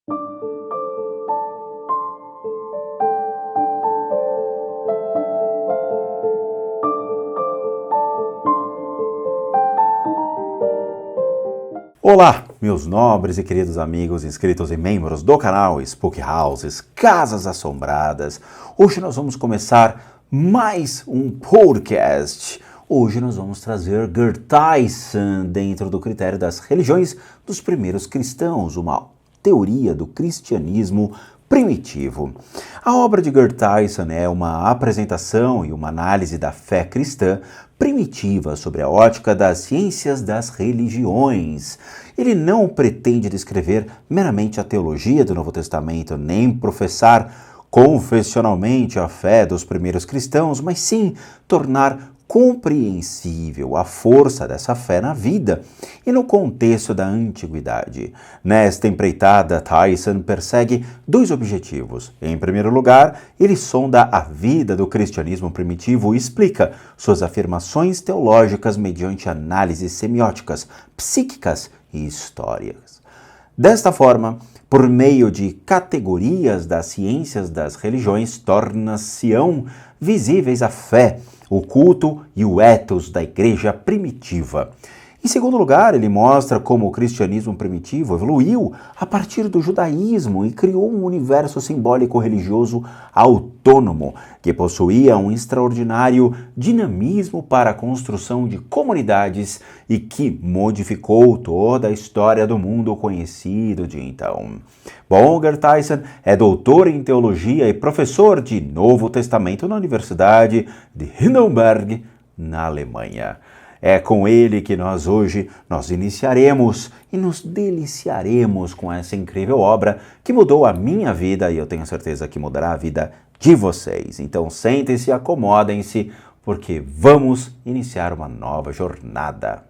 Olá, meus nobres e queridos amigos inscritos e membros do canal Spook Houses, Casas Assombradas. Hoje nós vamos começar mais um podcast. Hoje nós vamos trazer Gerd Theissen dentro do critério das religiões dos primeiros cristãos, uma teoria do cristianismo primitivo. A obra de Gerd Theissen é uma apresentação e uma análise da fé cristã primitiva sobre a ótica das ciências das religiões. Ele não pretende descrever meramente a teologia do Novo Testamento, nem professar confessionalmente a fé dos primeiros cristãos, mas sim tornar compreensível a força dessa fé na vida e no contexto da antiguidade. Nesta empreitada, Theissen persegue dois objetivos. Em primeiro lugar, ele sonda a vida do cristianismo primitivo e explica suas afirmações teológicas mediante análises semióticas, psíquicas e históricas. Desta forma, por meio de categorias das ciências das religiões, torna-se-ão visíveis a fé, o culto e o ethos da igreja primitiva. Em segundo lugar, ele mostra como o cristianismo primitivo evoluiu a partir do judaísmo e criou um universo simbólico religioso autônomo, que possuía um extraordinário dinamismo para a construção de comunidades e que modificou toda a história do mundo conhecido de então. Bom, Gerd Theissen é doutor em teologia e professor de Novo Testamento na Universidade de Heidelberg, na Alemanha. É com ele que hoje nós iniciaremos e nos deliciaremos com essa incrível obra que mudou a minha vida e eu tenho certeza que mudará a vida de vocês. Então sentem-se, acomodem-se, porque vamos iniciar uma nova jornada.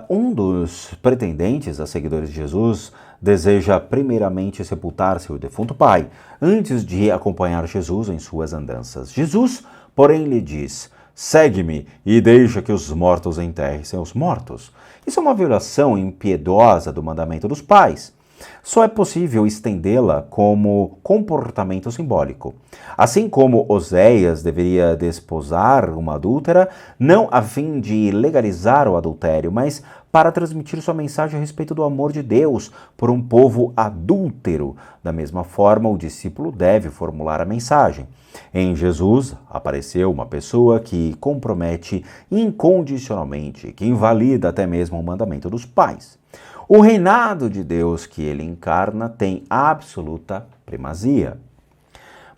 Um dos pretendentes a seguidores de Jesus deseja primeiramente sepultar seu defunto pai, antes de acompanhar Jesus em suas andanças. Jesus, porém, lhe diz: segue-me e deixa que os mortos enterrem seus mortos. Isso é uma violação impiedosa do mandamento dos pais. Só é possível estendê-la como comportamento simbólico. Assim como Oséias deveria desposar uma adúltera, não a fim de legalizar o adultério, mas para transmitir sua mensagem a respeito do amor de Deus por um povo adúltero. Da mesma forma, o discípulo deve formular a mensagem. Em Jesus, apareceu uma pessoa que compromete incondicionalmente, que invalida até mesmo o mandamento dos pais. O reinado de Deus que ele encarna tem absoluta primazia.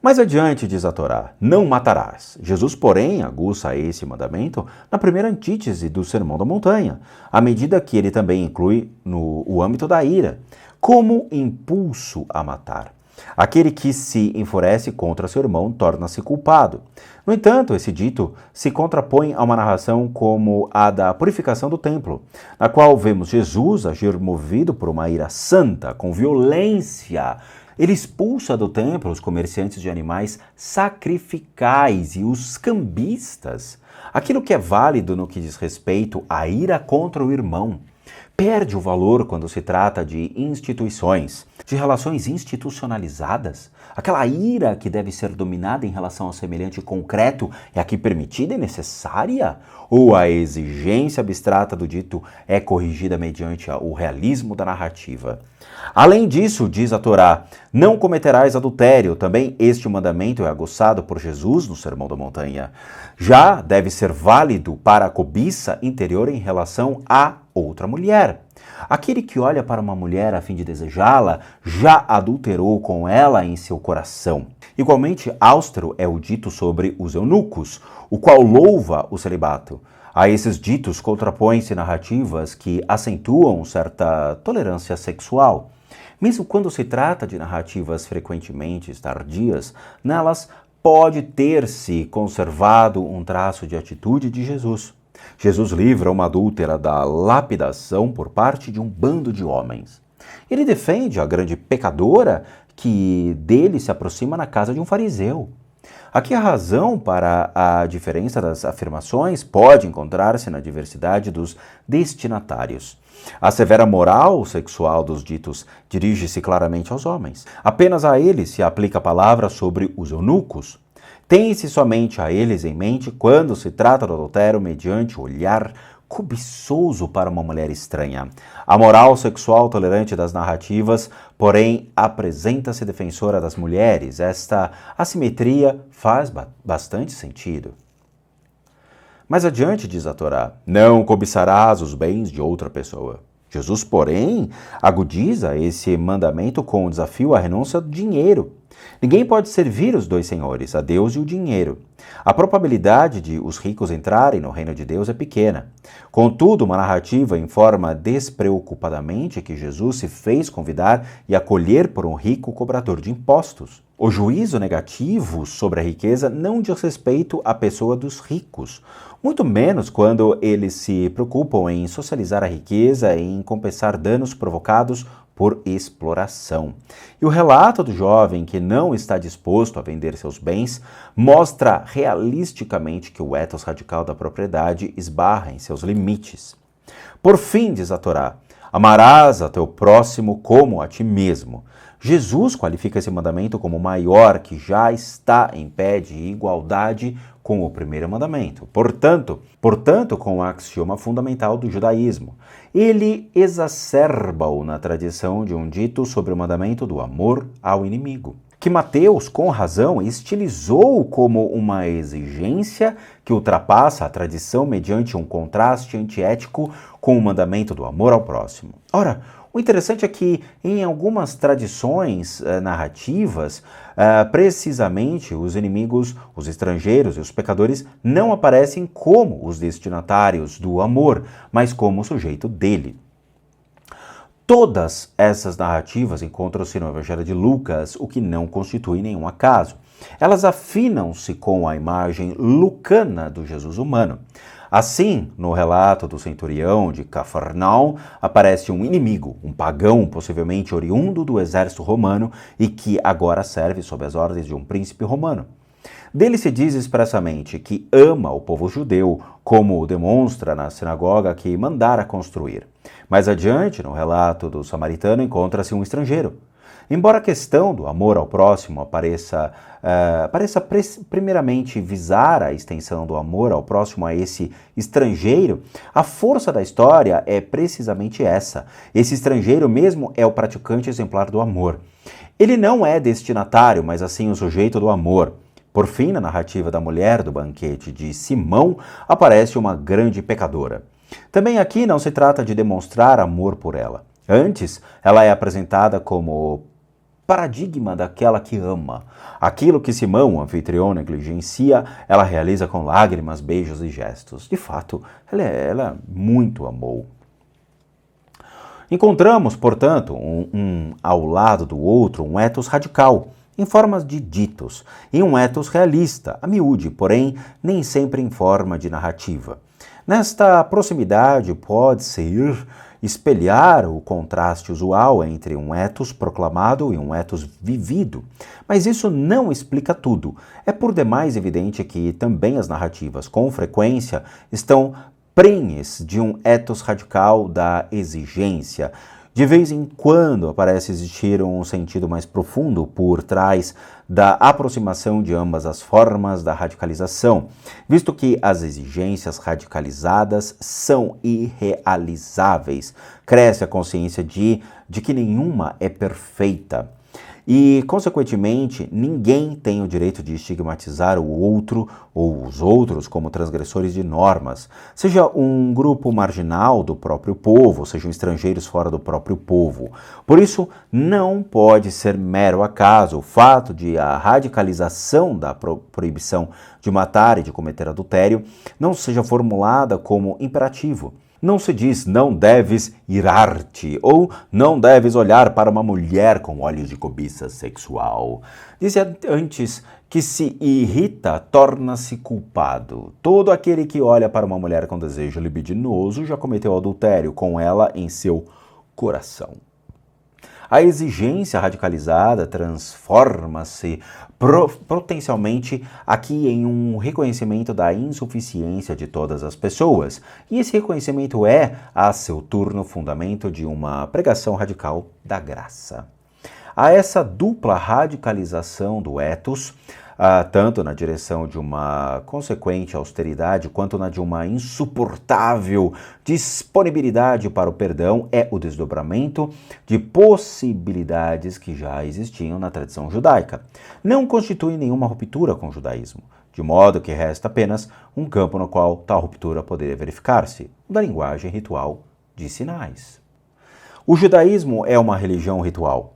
Mais adiante diz a Torá: não matarás. Jesus, porém, aguça esse mandamento na primeira antítese do Sermão da Montanha, à medida que ele também inclui o âmbito da ira, como impulso a matar. Aquele que se enfurece contra seu irmão torna-se culpado. No entanto, esse dito se contrapõe a uma narração como a da purificação do templo, na qual vemos Jesus agir movido por uma ira santa, com violência. Ele expulsa do templo os comerciantes de animais sacrificais e os cambistas. Aquilo que é válido no que diz respeito à ira contra o irmão perde o valor quando se trata de instituições, de relações institucionalizadas. Aquela ira que deve ser dominada em relação ao semelhante concreto é aqui permitida e necessária? Ou a exigência abstrata do dito é corrigida mediante o realismo da narrativa? Além disso, diz a Torá: não cometerás adultério. Também este mandamento é aguçado por Jesus no Sermão da Montanha. Já deve ser válido para a cobiça interior em relação a outra mulher. Aquele que olha para uma mulher a fim de desejá-la, já adulterou com ela em seu coração. Igualmente austero é o dito sobre os eunucos, o qual louva o celibato. A esses ditos contrapõem-se narrativas que acentuam certa tolerância sexual. Mesmo quando se trata de narrativas frequentemente tardias, nelas pode ter-se conservado um traço de atitude de Jesus. Jesus livra uma adúltera da lapidação por parte de um bando de homens. Ele defende a grande pecadora que dele se aproxima na casa de um fariseu. Aqui a razão para a diferença das afirmações pode encontrar-se na diversidade dos destinatários. A severa moral sexual dos ditos dirige-se claramente aos homens. Apenas a eles se aplica a palavra sobre os eunucos. Tem-se somente a eles em mente quando se trata do adultério mediante o olhar cobiçoso para uma mulher estranha. A moral sexual tolerante das narrativas, porém, apresenta-se defensora das mulheres. Esta assimetria faz bastante sentido. Mais adiante diz a Torá, não cobiçarás os bens de outra pessoa. Jesus, porém, agudiza esse mandamento com o desafio à renúncia do dinheiro. Ninguém pode servir os dois senhores, a Deus e o dinheiro. A probabilidade de os ricos entrarem no reino de Deus é pequena. Contudo, uma narrativa informa despreocupadamente que Jesus se fez convidar e acolher por um rico cobrador de impostos. O juízo negativo sobre a riqueza não diz respeito à pessoa dos ricos, muito menos quando eles se preocupam em socializar a riqueza e em compensar danos provocados por exploração. E o relato do jovem que não está disposto a vender seus bens mostra realisticamente que o ethos radical da propriedade esbarra em seus limites. Por fim, diz a Torá, amarás a teu próximo como a ti mesmo. Jesus qualifica esse mandamento como maior, que já está em pé de igualdade com o primeiro mandamento. Portanto, com o axioma fundamental do judaísmo. Ele exacerba-o na tradição de um dito sobre o mandamento do amor ao inimigo, que Mateus, com razão, estilizou como uma exigência que ultrapassa a tradição mediante um contraste antiético com o mandamento do amor ao próximo. Ora, o interessante é que, em algumas tradições narrativas, precisamente os inimigos, os estrangeiros e os pecadores não aparecem como os destinatários do amor, mas como o sujeito dele. Todas essas narrativas encontram-se no Evangelho de Lucas, o que não constitui nenhum acaso. Elas afinam-se com a imagem lucana do Jesus humano. Assim, no relato do centurião de Cafarnaum, aparece um inimigo, um pagão, possivelmente oriundo do exército romano e que agora serve sob as ordens de um príncipe romano. Dele se diz expressamente que ama o povo judeu, como demonstra na sinagoga que mandara construir. Mais adiante, no relato do samaritano, encontra-se um estrangeiro. Embora a questão do amor ao próximo pareça primeiramente visar a extensão do amor ao próximo a esse estrangeiro, a força da história é precisamente essa. Esse estrangeiro mesmo é o praticante exemplar do amor. Ele não é destinatário, mas assim o sujeito do amor. Por fim, na narrativa da mulher do banquete de Simão, aparece uma grande pecadora. Também aqui não se trata de demonstrar amor por ela. Antes, ela é apresentada como paradigma daquela que ama. Aquilo que Simão, o anfitrião, negligencia, ela realiza com lágrimas, beijos e gestos. De fato, ela muito amou. Encontramos, portanto, ao lado do outro, um ethos radical, em formas de ditos, e um ethos realista, a miúde, porém, nem sempre em forma de narrativa. Nesta proximidade pode-se espelhar o contraste usual entre um ethos proclamado e um ethos vivido. Mas isso não explica tudo. É por demais evidente que também as narrativas, com frequência, estão prenhes de um ethos radical da exigência. De vez em quando parece existir um sentido mais profundo por trás da aproximação de ambas as formas da radicalização, visto que as exigências radicalizadas são irrealizáveis. Cresce a consciência de que nenhuma é perfeita. E, consequentemente, ninguém tem o direito de estigmatizar o outro ou os outros como transgressores de normas, seja um grupo marginal do próprio povo, sejam estrangeiros fora do próprio povo. Por isso, não pode ser mero acaso o fato de a radicalização da proibição de matar e de cometer adultério não seja formulada como imperativo. Não se diz não deves irar-te ou não deves olhar para uma mulher com olhos de cobiça sexual. Diz antes que se irrita torna-se culpado. Todo aquele que olha para uma mulher com desejo libidinoso já cometeu adultério com ela em seu coração. A exigência radicalizada transforma-se potencialmente aqui em um reconhecimento da insuficiência de todas as pessoas. E esse reconhecimento é, a seu turno, fundamento de uma pregação radical da graça. A essa dupla radicalização do ethos, tanto na direção de uma consequente austeridade quanto na de uma insuportável disponibilidade para o perdão, é o desdobramento de possibilidades que já existiam na tradição judaica. Não constitui nenhuma ruptura com o judaísmo, de modo que resta apenas um campo no qual tal ruptura poderia verificar-se, o da linguagem ritual de sinais. O judaísmo é uma religião ritual.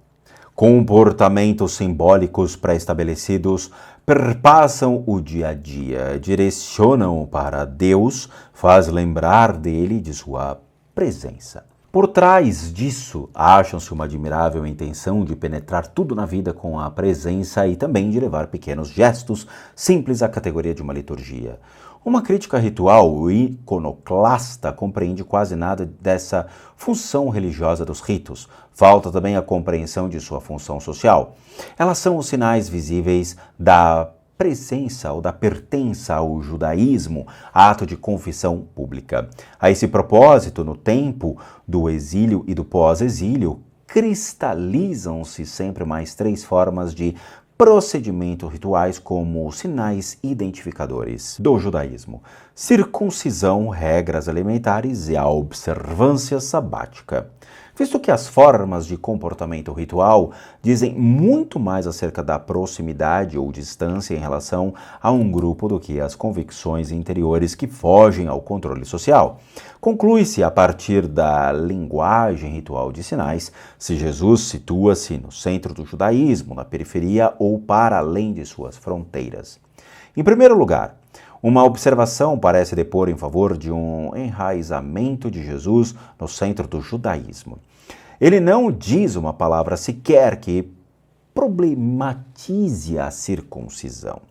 Comportamentos simbólicos pré-estabelecidos perpassam o dia a dia, direcionam para Deus, faz lembrar dele de sua presença. Por trás disso, acham-se uma admirável intenção de penetrar tudo na vida com a presença e também de levar pequenos gestos simples à categoria de uma liturgia. Uma crítica ritual iconoclasta compreende quase nada dessa função religiosa dos ritos. Falta também a compreensão de sua função social. Elas são os sinais visíveis da presença ou da pertença ao judaísmo, ato de confissão pública. A esse propósito, no tempo do exílio e do pós-exílio, cristalizam-se sempre mais três formas de procedimentos rituais como sinais identificadores do judaísmo: circuncisão, regras alimentares e a observância sabática. Visto que as formas de comportamento ritual dizem muito mais acerca da proximidade ou distância em relação a um grupo do que as convicções interiores que fogem ao controle social. Conclui-se a partir da linguagem ritual de sinais se Jesus situa-se no centro do judaísmo, na periferia ou para além de suas fronteiras. Em primeiro lugar, uma observação parece depor em favor de um enraizamento de Jesus no centro do judaísmo. Ele não diz uma palavra sequer que problematize a circuncisão.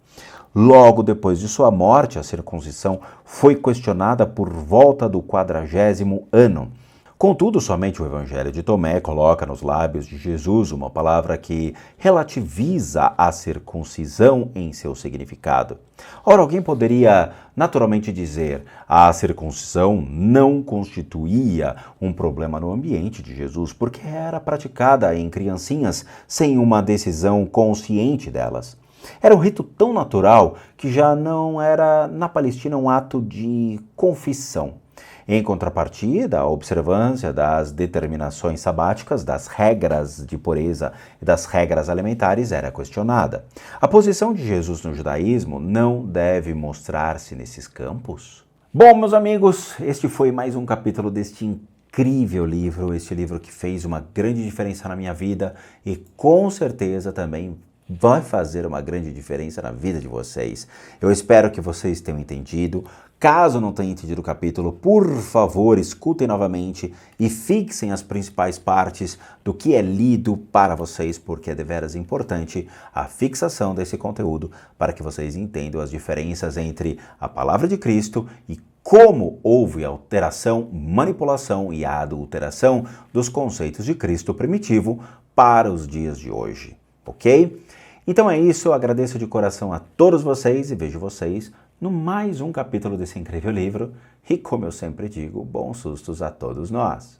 Logo depois de sua morte, a circuncisão foi questionada por volta do 40º ano. Contudo, somente o Evangelho de Tomé coloca nos lábios de Jesus uma palavra que relativiza a circuncisão em seu significado. Ora, alguém poderia naturalmente dizer: a circuncisão não constituía um problema no ambiente de Jesus, porque era praticada em criancinhas sem uma decisão consciente delas. Era um rito tão natural que já não era na Palestina um ato de confissão. Em contrapartida, a observância das determinações sabáticas, das regras de pureza e das regras alimentares era questionada. A posição de Jesus no judaísmo não deve mostrar-se nesses campos? Bom, meus amigos, este foi mais um capítulo deste incrível livro, este livro que fez uma grande diferença na minha vida e com certeza também vai fazer uma grande diferença na vida de vocês. Eu espero que vocês tenham entendido. Caso não tenham entendido o capítulo, por favor, escutem novamente e fixem as principais partes do que é lido para vocês, porque é deveras importante a fixação desse conteúdo para que vocês entendam as diferenças entre a palavra de Cristo e como houve alteração, manipulação e adulteração dos conceitos de Cristo primitivo para os dias de hoje. Ok? Então é isso, eu agradeço de coração a todos vocês e vejo vocês no mais um capítulo desse incrível livro. E como eu sempre digo, bons sustos a todos nós.